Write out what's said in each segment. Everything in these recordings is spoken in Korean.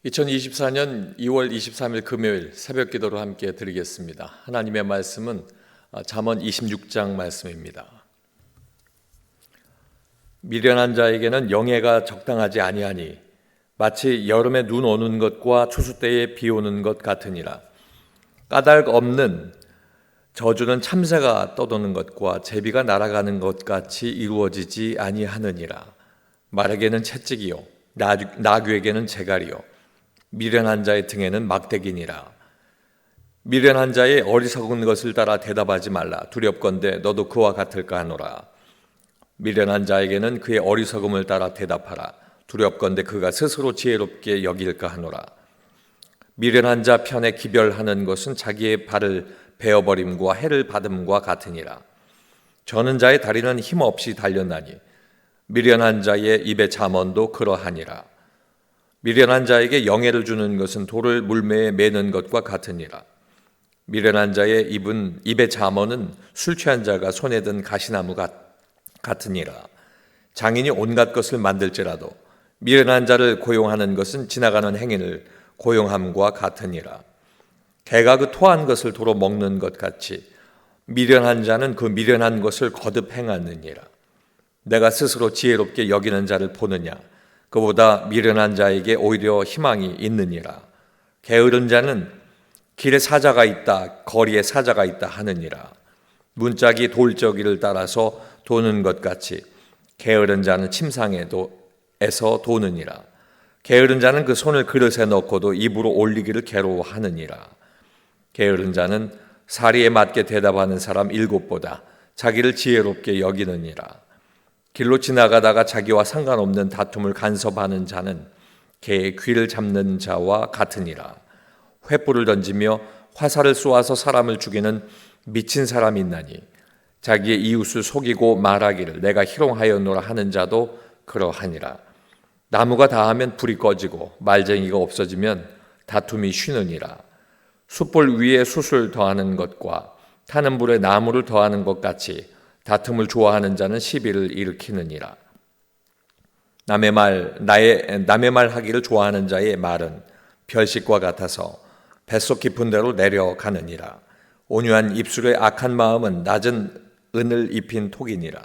2024년 2월 23일 금요일 새벽 기도로 함께 드리겠습니다. 하나님의 말씀은 잠언 26장 말씀입니다. 미련한 자에게는 영예가 적당하지 아니하니 마치 여름에 눈 오는 것과 추수 때에 비 오는 것 같으니라. 까닭 없는 저주는 참새가 떠도는 것과 제비가 날아가는 것 같이 이루어지지 아니하느니라. 말에게는 채찍이요 나귀에게는 재갈이요 미련한 자의 등에는 막대기니라. 미련한 자의 어리석은 것을 따라 대답하지 말라. 두렵건대 너도 그와 같을까 하노라. 미련한 자에게는 그의 어리석음을 따라 대답하라. 두렵건대 그가 스스로 지혜롭게 여길까 하노라. 미련한 자 편에 기별하는 것은 자기의 발을 베어버림과 해를 받음과 같으니라. 저는 자의 다리는 힘없이 달렸나니 미련한 자의 입의 잠언도 그러하니라. 미련한 자에게 영예를 주는 것은 돌을 물매에 매는 것과 같으니라. 미련한 자의 입의 잠언은 술 취한 자가 손에 든 가시나무 같으니라. 장인이 온갖 것을 만들지라도 미련한 자를 고용하는 것은 지나가는 행인을 고용함과 같으니라. 개가 그 토한 것을 도로 먹는 것 같이 미련한 자는 그 미련한 것을 거듭 행하느니라. 내가 스스로 지혜롭게 여기는 자를 보느냐? 그보다 미련한 자에게 오히려 희망이 있느니라. 게으른 자는 길에 사자가 있다, 거리에 사자가 있다 하느니라. 문짝이 돌저기를 따라서 도는 것 같이 게으른 자는 침상에서 도느니라. 게으른 자는 그 손을 그릇에 넣고도 입으로 올리기를 괴로워하느니라. 게으른 자는 사리에 맞게 대답하는 사람 7보다 자기를 지혜롭게 여기느니라. 길로 지나가다가 자기와 상관없는 다툼을 간섭하는 자는 개의 귀를 잡는 자와 같으니라. 횃불을 던지며 화살을 쏘아서 사람을 죽이는 미친 사람이 있나니 자기의 이웃을 속이고 말하기를 내가 희롱하였노라 하는 자도 그러하니라. 나무가 다하면 불이 꺼지고 말쟁이가 없어지면 다툼이 쉬느니라. 숯불 위에 숯을 더하는 것과 타는 불에 나무를 더하는 것 같이 다툼을 좋아하는 자는 시비를 일으키느니라. 남의 말 하기를 좋아하는 자의 말은 별식과 같아서 뱃속 깊은 데로 내려가느니라. 온유한 입술의 악한 마음은 낮은 은을 입힌 톡이니라.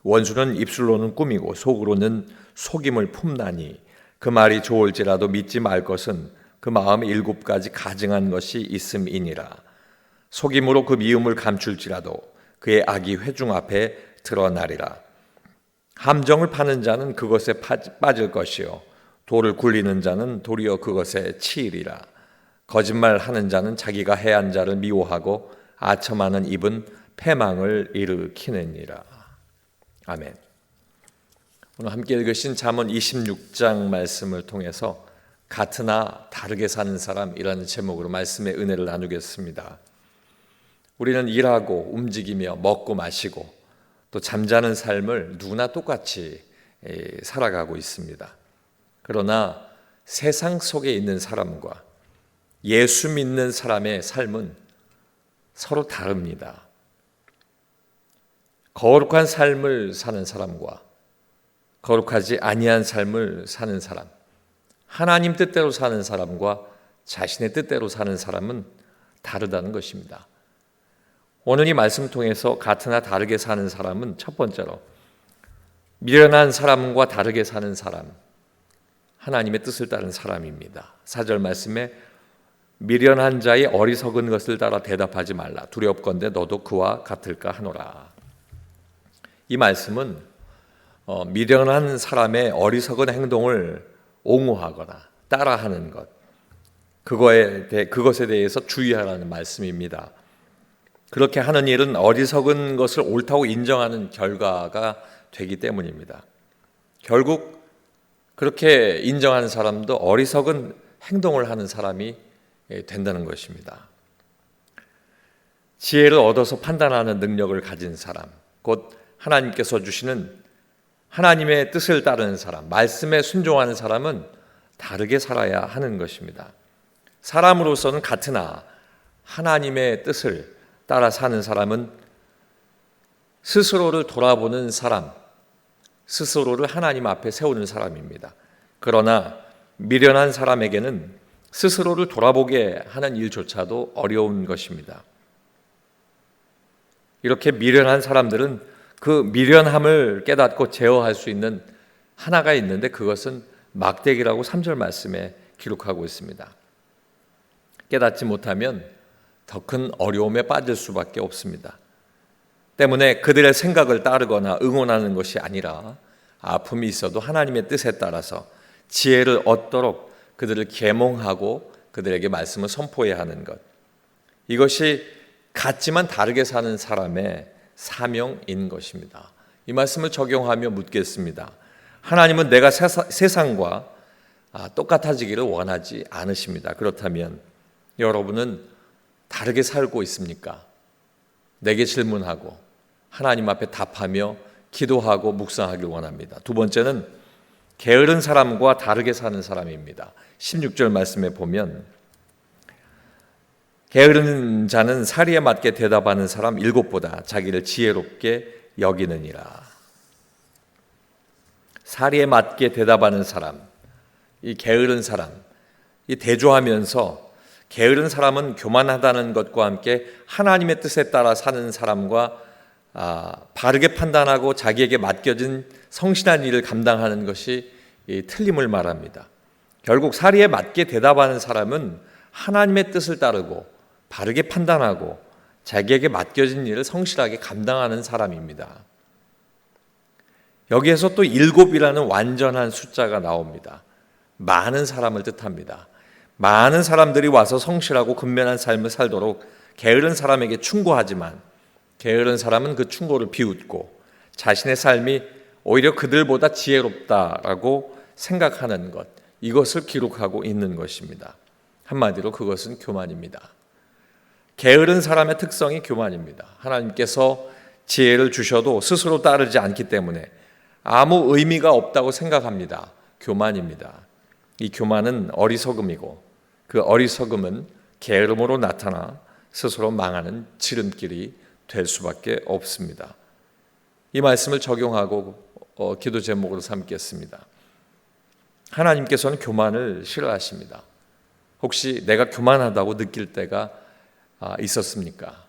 원수는 입술로는 꾸미고 속으로는 속임을 품나니 그 말이 좋을지라도 믿지 말 것은 그 마음에 7가지 가증한 것이 있음이니라. 속임으로 그 미움을 감출지라도 그의 악이 회중 앞에 드러나리라. 함정을 파는 자는 그것에 빠질 것이요 돌을 굴리는 자는 도리어 그것에 치이리라. 거짓말하는 자는 자기가 해한 자를 미워하고 아첨하는 입은 패망을 일으키느니라. 아멘. 오늘 함께 읽으신 잠언 26장 말씀을 통해서 같으나 다르게 사는 사람이라는 제목으로 말씀의 은혜를 나누겠습니다. 우리는 일하고 움직이며 먹고 마시고 또 잠자는 삶을 누구나 똑같이 살아가고 있습니다. 그러나 세상 속에 있는 사람과 예수 믿는 사람의 삶은 서로 다릅니다. 거룩한 삶을 사는 사람과 거룩하지 아니한 삶을 사는 사람, 하나님 뜻대로 사는 사람과 자신의 뜻대로 사는 사람은 다르다는 것입니다. 오늘 이 말씀 통해서 같으나 다르게 사는 사람은 첫 번째로 미련한 사람과 다르게 사는 사람, 하나님의 뜻을 따른 사람입니다. 4절 말씀에 미련한 자의 어리석은 것을 따라 대답하지 말라. 두렵건대 너도 그와 같을까 하노라. 이 말씀은 미련한 사람의 어리석은 행동을 옹호하거나 따라하는 것, 그것에 대해서 주의하라는 말씀입니다. 그렇게 하는 일은 어리석은 것을 옳다고 인정하는 결과가 되기 때문입니다. 결국 그렇게 인정하는 사람도 어리석은 행동을 하는 사람이 된다는 것입니다. 지혜를 얻어서 판단하는 능력을 가진 사람, 곧 하나님께서 주시는 하나님의 뜻을 따르는 사람, 말씀에 순종하는 사람은 다르게 살아야 하는 것입니다. 사람으로서는 같으나 하나님의 뜻을 따라 사는 사람은 스스로를 돌아보는 사람, 스스로를 하나님 앞에 세우는 사람입니다. 그러나 미련한 사람에게는 스스로를 돌아보게 하는 일조차도 어려운 것입니다. 이렇게 미련한 사람들은 그 미련함을 깨닫고 제어할 수 있는 하나가 있는데 그것은 막대기라고 3절 말씀에 기록하고 있습니다. 깨닫지 못하면 더 큰 어려움에 빠질 수밖에 없습니다. 때문에 그들의 생각을 따르거나 응원하는 것이 아니라 아픔이 있어도 하나님의 뜻에 따라서 지혜를 얻도록 그들을 계몽하고 그들에게 말씀을 선포해야 하는 것, 이것이 같지만 다르게 사는 사람의 사명인 것입니다. 이 말씀을 적용하며 묻겠습니다. 하나님은 내가 세상과 똑같아지기를 원하지 않으십니다. 그렇다면 여러분은 다르게 살고 있습니까? 내게 질문하고 하나님 앞에 답하며 기도하고 묵상하길 원합니다. 두 번째는 게으른 사람과 다르게 사는 사람입니다. 16절 말씀에 보면 게으른 자는 사리에 맞게 대답하는 사람 7보다 자기를 지혜롭게 여기느니라. 사리에 맞게 대답하는 사람, 이 게으른 사람, 이 대조하면서 게으른 사람은 교만하다는 것과 함께 하나님의 뜻에 따라 사는 사람과 바르게 판단하고 자기에게 맡겨진 성실한 일을 감당하는 것이 틀림을 말합니다. 결국 사리에 맞게 대답하는 사람은 하나님의 뜻을 따르고 바르게 판단하고 자기에게 맡겨진 일을 성실하게 감당하는 사람입니다. 여기에서 또 7이라는 완전한 숫자가 나옵니다. 많은 사람을 뜻합니다. 많은 사람들이 와서 성실하고 근면한 삶을 살도록 게으른 사람에게 충고하지만 게으른 사람은 그 충고를 비웃고 자신의 삶이 오히려 그들보다 지혜롭다라고 생각하는 것, 이것을 기록하고 있는 것입니다. 한마디로 그것은 교만입니다. 게으른 사람의 특성이 교만입니다. 하나님께서 지혜를 주셔도 스스로 따르지 않기 때문에 아무 의미가 없다고 생각합니다. 교만입니다. 이 교만은 어리석음이고 그 어리석음은 게으름으로 나타나 스스로 망하는 지름길이 될 수밖에 없습니다. 이 말씀을 적용하고 기도 제목으로 삼겠습니다. 하나님께서는 교만을 싫어하십니다. 혹시 내가 교만하다고 느낄 때가 있었습니까?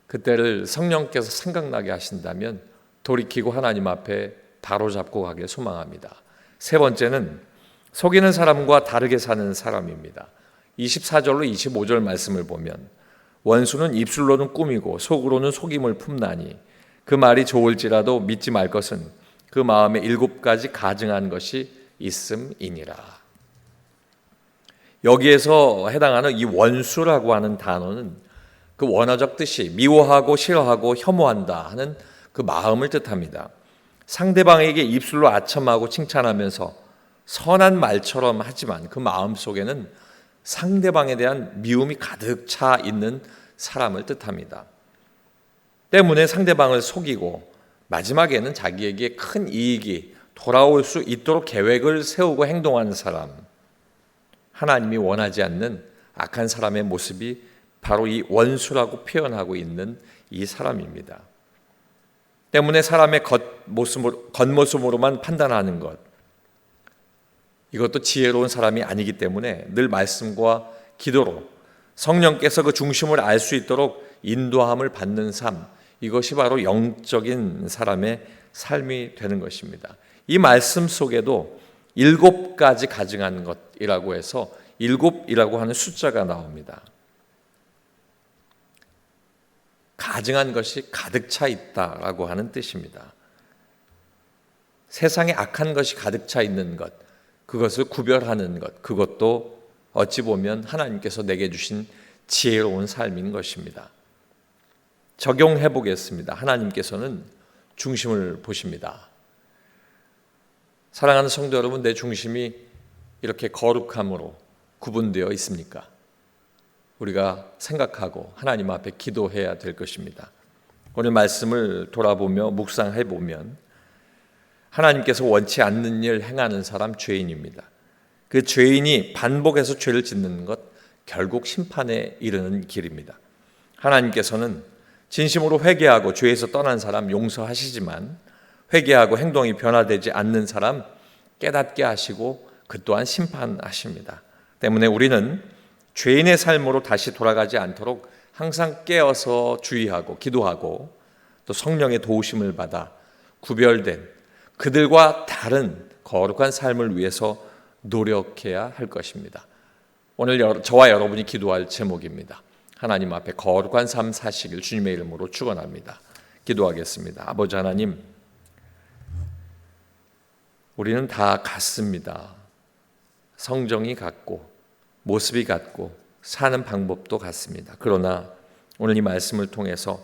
그때를 성령께서 생각나게 하신다면 돌이키고 하나님 앞에 바로잡고 가길 소망합니다. 세 번째는 속이는 사람과 다르게 사는 사람입니다. 24절로 25절 말씀을 보면 원수는 입술로는 꾸미고 속으로는 속임을 품나니 그 말이 좋을지라도 믿지 말 것은 그 마음에 7가지 가증한 것이 있음이니라. 여기에서 해당하는 이 원수라고 하는 단어는 그 원어적 뜻이 미워하고 싫어하고 혐오한다 하는 그 마음을 뜻합니다. 상대방에게 입술로 아첨하고 칭찬하면서 선한 말처럼 하지만 그 마음 속에는 상대방에 대한 미움이 가득 차 있는 사람을 뜻합니다. 때문에 상대방을 속이고 마지막에는 자기에게 큰 이익이 돌아올 수 있도록 계획을 세우고 행동하는 사람, 하나님이 원하지 않는 악한 사람의 모습이 바로 이 원수라고 표현하고 있는 이 사람입니다. 때문에 사람의 겉모습으로만 판단하는 것, 이것도 지혜로운 사람이 아니기 때문에 늘 말씀과 기도로 성령께서 그 중심을 알 수 있도록 인도함을 받는 삶, 이것이 바로 영적인 사람의 삶이 되는 것입니다. 이 말씀 속에도 7가지 가증한 것이라고 해서 7이라고 하는 숫자가 나옵니다. 가증한 것이 가득 차 있다라고 하는 뜻입니다. 세상에 악한 것이 가득 차 있는 것, 그것을 구별하는 것, 그것도 어찌 보면 하나님께서 내게 주신 지혜로운 삶인 것입니다. 적용해 보겠습니다. 하나님께서는 중심을 보십니다. 사랑하는 성도 여러분, 내 중심이 이렇게 거룩함으로 구분되어 있습니까? 우리가 생각하고 하나님 앞에 기도해야 될 것입니다. 오늘 말씀을 돌아보며 묵상해 보면 하나님께서 원치 않는 일 행하는 사람 죄인입니다. 그 죄인이 반복해서 죄를 짓는 것, 결국 심판에 이르는 길입니다. 하나님께서는 진심으로 회개하고 죄에서 떠난 사람 용서하시지만 회개하고 행동이 변화되지 않는 사람 깨닫게 하시고 그 또한 심판하십니다. 때문에 우리는 죄인의 삶으로 다시 돌아가지 않도록 항상 깨어서 주의하고 기도하고 또 성령의 도우심을 받아 구별된 그들과 다른 거룩한 삶을 위해서 노력해야 할 것입니다. 오늘 저와 여러분이 기도할 제목입니다. 하나님 앞에 거룩한 삶 사시길 주님의 이름으로 축원합니다. 기도하겠습니다. 아버지 하나님, 우리는 다 같습니다. 성정이 같고 모습이 같고 사는 방법도 같습니다. 그러나 오늘 이 말씀을 통해서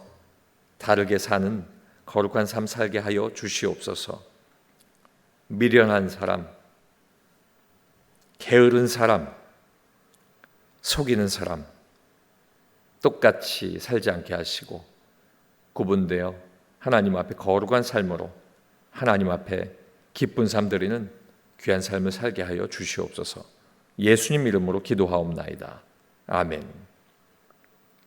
다르게 사는 거룩한 삶 살게 하여 주시옵소서. 미련한 사람, 게으른 사람, 속이는 사람 똑같이 살지 않게 하시고 구분되어 하나님 앞에 거룩한 삶으로 하나님 앞에 기쁜 삶 드리는 귀한 삶을 살게 하여 주시옵소서. 예수님 이름으로 기도하옵나이다. 아멘.